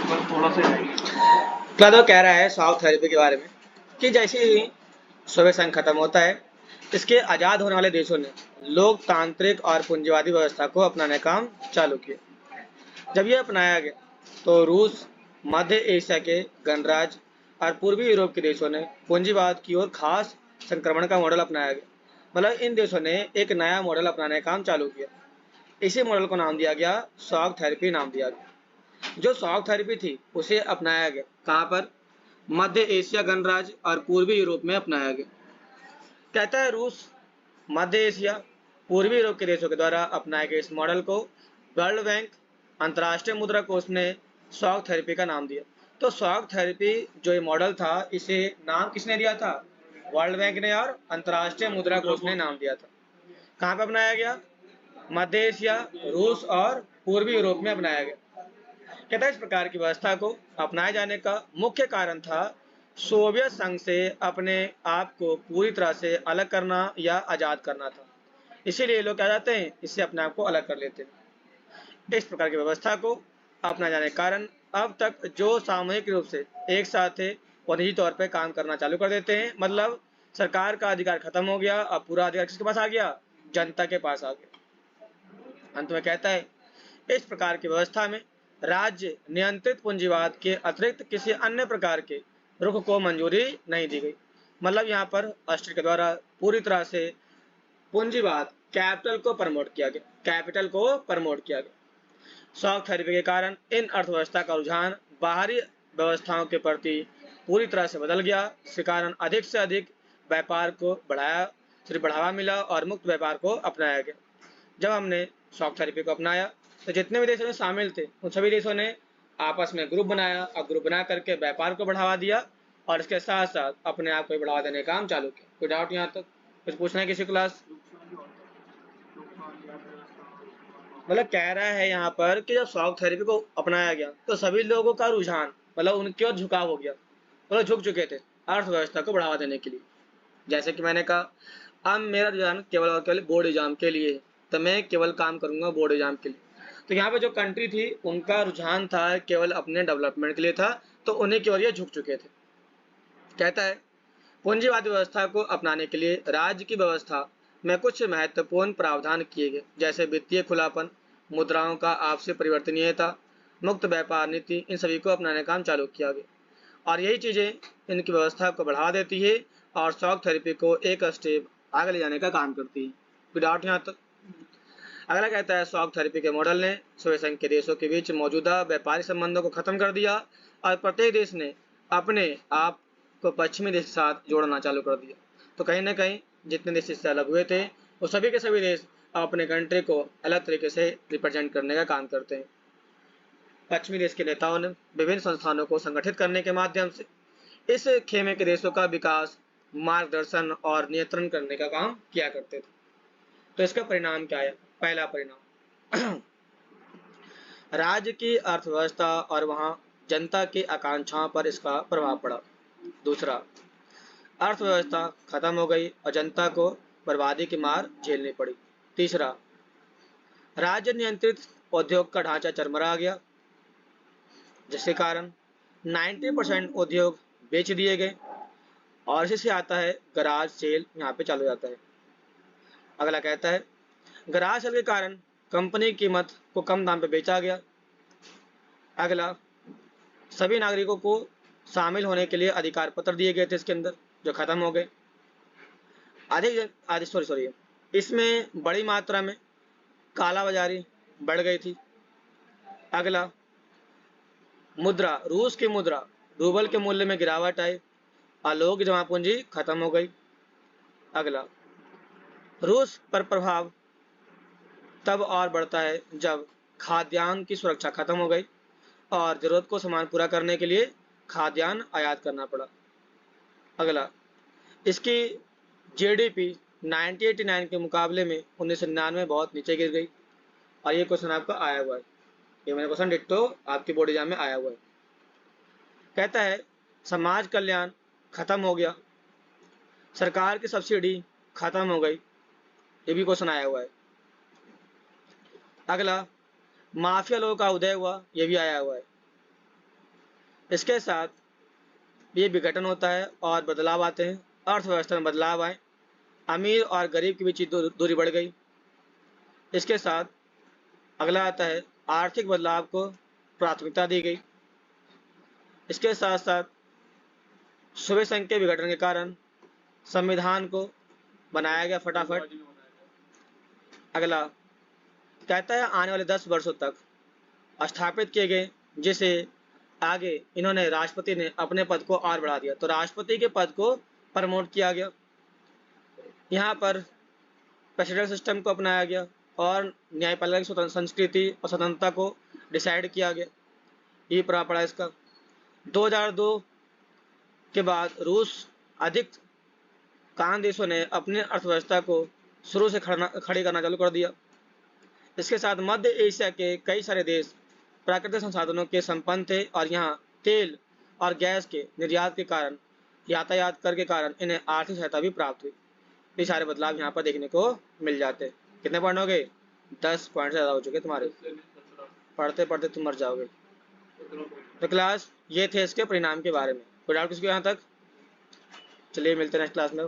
बस थोड़ा सा ही। प्लाटो कह रहा है शॉक थेरेपी के बारे में कि जैसे ही सोवियत संघ खत्म होता है, इसके आज़ाद होने वाले देशों ने लोकतांत्रिक और पूंजीवादी व्यवस्था को अपनाने का काम चालू किया। जब यह अपनाया गया तो रूस, मध्य एशिया के गणराज्य और पूर्वी यूरोप के देशों ने पूंजीवाद की ओर खास संक्रमण का मॉडल अपनाया गया। मतलब इन देशों ने एक नया मॉडल अपनाने का काम चालू किया। इसी मॉडल को नाम दिया गया शॉक थेरेपी नाम दिया गया। जो शॉक थेरेपी थी उसे अपनाया गया कहाँ पर? मध्य एशिया गणराज्य और पूर्वी यूरोप में अपनाया गया। कहता है रूस, मध्य एशिया, पूर्वी यूरोप के देशों के द्वारा अपनाए गए इस मॉडल को वर्ल्ड बैंक, अंतर्राष्ट्रीय मुद्रा कोष ने शॉक थेरेपी का नाम दिया। तो शॉक थेरेपी जो ये मॉडल था, इसे नाम किसने दिया था? वर्ल्ड बैंक ने और अंतर्राष्ट्रीय मुद्रा मुद्रा कोष ने कोष। नाम दिया था। कहाँ पे अपनाया गया? मध्य एशिया, रूस और पूर्वी यूरोप में अपनाया गया। कहता है इस प्रकार की व्यवस्था को अपनाए जाने का मुख्य कारण था सोवियत संघ से अपने आप को पूरी तरह से अलग करना या आजाद करना था। इसीलिए लोग क्या चाहते हैं, इससे अपने आप को अलग कर लेते हैं। इस प्रकार की व्यवस्था को अपनाए जाने के कारण अब तक जो सामूहिक रूप से एक साथ थे वो निजी तौर पर काम करना चालू कर देते हैं। मतलब सरकार का अधिकार खत्म हो गया, अब पूरा अधिकार किसके पास आ गया? जनता के पास आ गया। अंत में कहता है इस प्रकार की व्यवस्था में राज्य नियंत्रित पूंजीवाद के अतिरिक्त किसी अन्य प्रकार के रुख को मंजूरी नहीं दी गई। मतलब यहाँ पर ऑस्ट्रेलिया के द्वारा पूरी तरह से पूंजीवाद कैपिटल को प्रमोट किया गया, कैपिटल को प्रमोट किया गया। शॉक थेरेपी के कारण इन अर्थव्यवस्था का रुझान बाहरी व्यवस्थाओं के प्रति पूरी तरह से बदल गया। इसके कारण अधिक से अधिक व्यापार को बढ़ावा मिला और मुक्त व्यापार को अपनाया गया। जब हमने शॉक थेरेपी को अपनाया तो जितने भी देशों में शामिल थे उन सभी देशों ने आपस में ग्रुप बनाया और ग्रुप बना करके व्यापार को बढ़ावा दिया और इसके साथ साथ अपने आप को बढ़ावा देने का काम चालू किया। कोई डाउट यहाँ तक? कुछ पूछना है किसी क्लास? लोकतांत्रिक व्यवस्था मतलब कह रहा है यहाँ पर कि जब शॉक थेरेपी को अपनाया गया तो सभी लोगों का रुझान, मतलब उनकी ओर झुकाव हो गया, मतलब झुक चुके थे अर्थव्यवस्था को बढ़ावा देने के लिए। जैसे कि मैंने कहा अब मेरा रुझान केवल और केवल बोर्ड एग्जाम के लिए, तो मैं केवल काम करूंगा बोर्ड एग्जाम के लिए। तो यहाँ पे जो कंट्री थी उनका रुझान था केवल अपने डेवलपमेंट के लिए था, तो उन्हीं की ओर ये झुक चुके थे। कहता है पूंजीवादी व्यवस्था को अपनाने के लिए राज्य की व्यवस्था में कुछ महत्वपूर्ण प्रावधान किए गए, जैसे वित्तीय खुलापन, मुद्राओं का आपसी परिवर्तनीयता, मुक्त व्यापार नीति, इन सभी को अपनाने का काम चालू किया गया। और यही चीज़ें इनकी व्यवस्था को बढ़ा देती है और शॉक थेरेपी को एक स्टेप आगे ले जाने का काम करती है। विदाउट यहाँ तक अगला कहता है शॉक थेरेपी के मॉडल ने सोवियत संघ के देशों के बीच मौजूदा व्यापारिक संबंधों को खत्म कर दिया और प्रत्येक देश ने अपने आप को पश्चिमी देश के साथ जोड़ना चालू कर दिया। तो कहीं ना कहीं जितने देश इससे अलग हुए थे वो सभी के सभी देश अपने कंट्री को अलग तरीके से रिप्रेजेंट करने का काम करते हैं। पश्चिमी देश के नेताओं ने विभिन्न संस्थानों को संगठित करने के माध्यम से इस खेमे के देशों का विकास, मार्गदर्शन और नियंत्रण करने का काम किया करते थे। तो इसका परिणाम क्या है? पहला परिणाम राज्य की अर्थव्यवस्था और वहां जनता की आकांक्षाओं पर इसका प्रभाव पड़ा। दूसरा, अर्थव्यवस्था खत्म हो गई और जनता को बर्बादी की मार झेलनी पड़ी। तीसरा, राज्य नियंत्रित उद्योग का ढांचा चरमरा गया, जिसके कारण 90% उद्योग बेच दिए गए और इसी से आता है गराज सेल, यहाँ पे चालू जाता है। अगला कहता है गराज सेल के कारण कंपनी की कीमत को कम दाम पे बेचा गया। अगला, सभी नागरिकों को शामिल होने के लिए अधिकार पत्र दिए गए थे इसके अंदर, जो खत्म हो गए। अधिक आदि सॉरी इसमें बड़ी मात्रा में कालाबाजारी बढ़ गई थी। अगला, मुद्रा, रूस की मुद्रा, रूबल के मूल्य में गिरावट आई और लोगों की जमा पूंजी खत्म हो गई। अगला, रूस पर प्रभाव तब और बढ़ता है जब खाद्यान्न की सुरक्षा खत्म हो गई और जरूरत को सामान पूरा करने के लिए खाद्यान्न आयात करना पड़ा। अगला, इसकी जीडीपी 1989 के मुकाबले में 1999 में बहुत नीचे गिर गई। और ये क्वेश्चन आपका आया हुआ है, ये मेरा क्वेश्चन डिट्टो आपके बोर्ड एग्जाम में आया हुआ है। कहता है समाज कल्याण खत्म हो गया, सरकार की सब्सिडी खत्म हो गई, ये भी क्वेश्चन आया हुआ है। अगला, माफिया लोगों का उदय हुआ, ये भी आया हुआ है। इसके साथ ये विघटन होता है और बदलाव आते हैं, अर्थव्यवस्था में बदलाव आए, अमीर और गरीब के बीच की दूरी बढ़ गई। इसके साथ अगला आता है आर्थिक बदलाव को प्राथमिकता दी गई। इसके साथ साथ सूबे संघ के विघटन के कारण संविधान को बनाया गया फटाफट। अगला कहता है आने वाले 10 वर्षों तक स्थापित किए गए, जिसे आगे इन्होंने राष्ट्रपति ने अपने पद को और बढ़ा दिया, तो राष्ट्रपति के पद को प्रमोट किया गया। यहाँ पर प्रेसिडेंट सिस्टम को अपनाया गया और न्यायपालिका की संस्कृति और स्वतंत्रता को डिसाइड किया गया। ये प्रभाव पड़ा इसका। 2002 के बाद रूस अधिक देशों ने अपनी अर्थव्यवस्था को शुरू से खड़ी करना चालू कर दिया। इसके साथ मध्य एशिया के कई सारे देश प्राकृतिक संसाधनों के संपन्न थे और यहाँ तेल और गैस के निर्यात के कारण, यातायात कर के कारण इन्हें आर्थिक सहायता भी प्राप्त हुई। ये सारे बदलाव यहाँ पर देखने को मिल जाते। कितने पॉइंट हो गए? 10 पॉइंट से ज़्यादा हो चुके तुम्हारे। पढ़ते पढ़ते तुम मर जाओगे। तो क्लास ये थे इसके परिणाम के बारे में। कोई डाउट किसको यहाँ तक? चलिए मिलते हैं नेक्स्ट क्लास में।